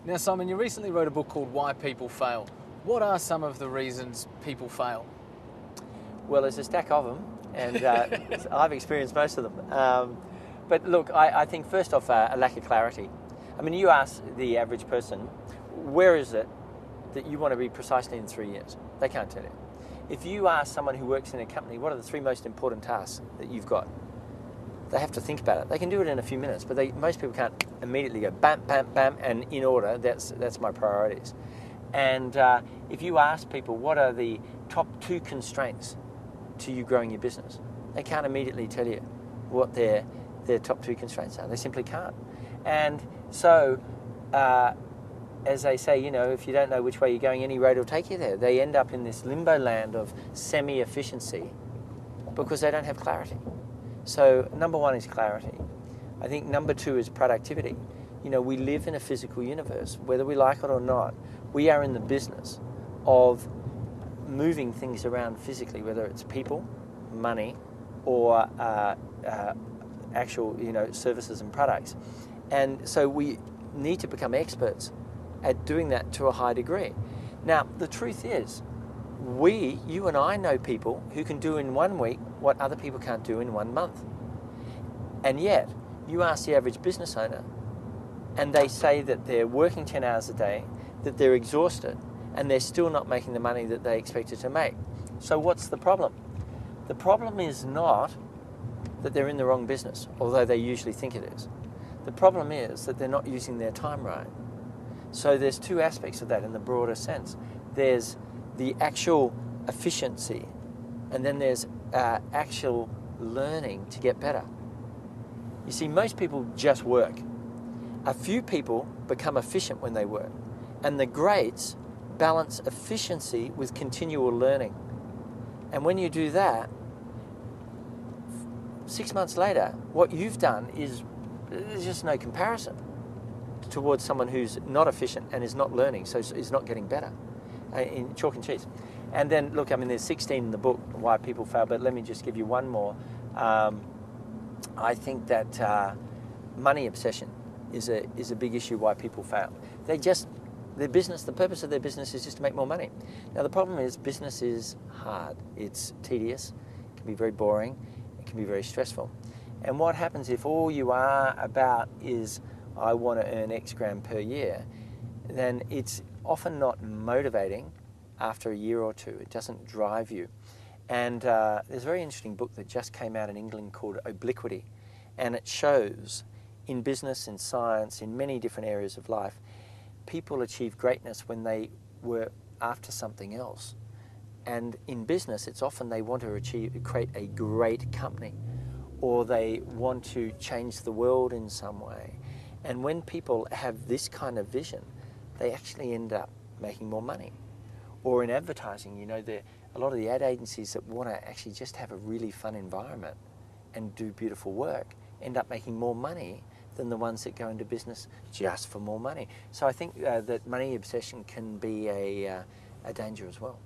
Now, Simon, you recently wrote a book called Why People Fail. What are some of the reasons people fail? Well, there's a stack of them, and I've experienced most of them. But look, I think first off, a lack of clarity. I mean, you ask the average person, where is it that you want to be precisely in 3 years? They can't tell you. If you ask someone who works in a company, what are the 3 most important tasks that you've got? They have to think about it. They can do it in a few minutes, but most people can't immediately go bam, bam, bam, and in order, that's my priorities. And if you ask people what are the top 2 constraints to you growing your business, they can't immediately tell you what their top 2 constraints are. They simply can't. And so, as they say, you know, if you don't know which way you're going, any road will take you there. They end up in this limbo land of semi-efficiency because they don't have clarity. So number 1 is clarity. I think number 2 is productivity. You know, we live in a physical universe. Whether we like it or not, we are in the business of moving things around physically, whether it's people, money, or actual, you know, services and products. And so we need to become experts at doing that to a high degree. Now, the truth is, you and I know people who can do in 1 week what other people can't do in 1 month. And yet, you ask the average business owner, and they say that they're working 10 hours a day, that they're exhausted, and they're still not making the money that they expected to make. So what's the problem? The problem is not that they're in the wrong business, although they usually think it is. The problem is that they're not using their time right. So there's 2 aspects of that in the broader sense. There's the actual efficiency, and then there's actual learning to get better. You see, most people just work. A few people become efficient when they work, and the greats balance efficiency with continual learning. And when you do that, 6 months later, what you've done is there's just no comparison towards someone who's not efficient and is not learning, so is not getting better in chalk and cheese. And then, look, I mean, there's 16 in the book, Why People Fail, but let me just give you one more. I think that money obsession is a big issue why people fail. Their business, the purpose of their business is just to make more money. Now, the problem is business is hard. It's tedious, it can be very boring, it can be very stressful. And what happens if all you are about is, I want to earn X grand per year, then it's often not motivating after a year or 2. It doesn't drive you. And there's a very interesting book that just came out in England called Obliquity, and it shows in business, in science, in many different areas of life, people achieve greatness when they were after something else. And in business, it's often they want to create a great company, or they want to change the world in some way. And when people have this kind of vision, they actually end up making more money. Or in advertising, you know, a lot of the ad agencies that want to actually just have a really fun environment and do beautiful work end up making more money than the ones that go into business just for more money. So I think that money obsession can be a danger as well.